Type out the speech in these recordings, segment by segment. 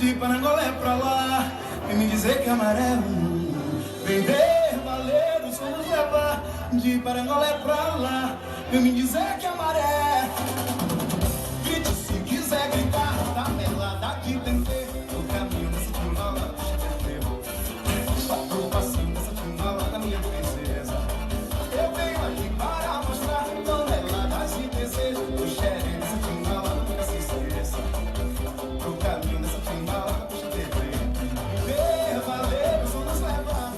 de Parangolé pra lá, vem me dizer que é amarelo. Vem ver, valer, o som nos leva de Parangolé pra lá, vem me dizer que é maré. Grite se quiser gritar, tá melada que tem que ter. O caminho dessa timbala, o passinho dessa timbala da minha princesa. Eu venho aqui para mostrar toneladas de desejo. O xerém dessa timbala nunca se esqueça. O caminho dessa timbala, puxa TV. Ver, valer, o som nos leva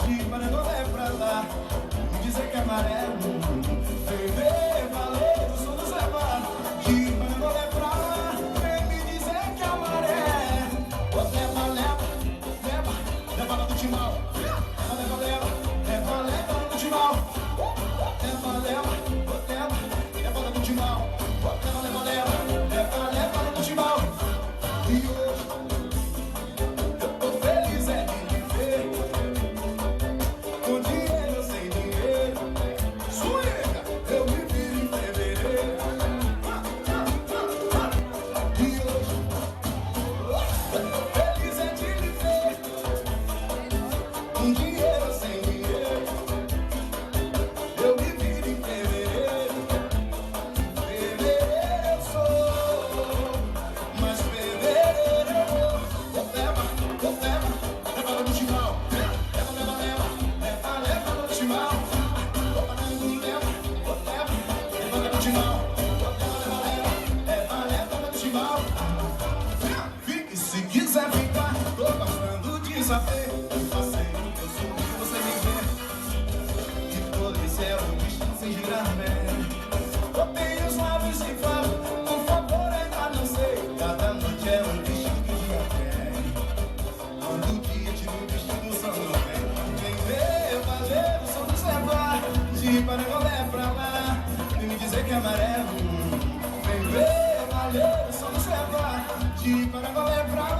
de Parangolé pra lá, me dizer que é amarelo. Vem ver, valer, o som nos leva de Parangolé pra lá, vem me dizer que é amarelo. Leva, leva, leva, leva lá do timbal. Leva, leva, leva, leva lá do timbal. Leva, leva, leva, leva lá do timbal. Leva, leva, leva, leva, leva lá do timbal. E hoje eu tô feliz é de viver, com dinheiro ou sem dinheiro. Suega, eu me viro em fevereiro. E hoje eu tô feliz é de viver, com dinheiro ou sem dinheiro. Eu me viro em fevereiro. Fevereiro eu sou, mas fevereiro eu vou. Leva lá no chimal. Leva, leva, leva, leva, leva lá no chimal. Leva lá no chimal. Leva, leva lá no chimal. Fique se quiser ficar, tô gostando de saber. Passei no teu subi, você me vê. E todo esse é um destino sem girar bem. Botei os lábios e falo, por favor, ainda não sei. Cada noite é um vestido que dia tem. Quando o dia tira o vestido, o som não vem. Vem ver, valer, o som nos leva de Parangolé pra lá, vem me dizer que é amarelo. Vem ver, valer, o som nos leva de Parangolé pra lá.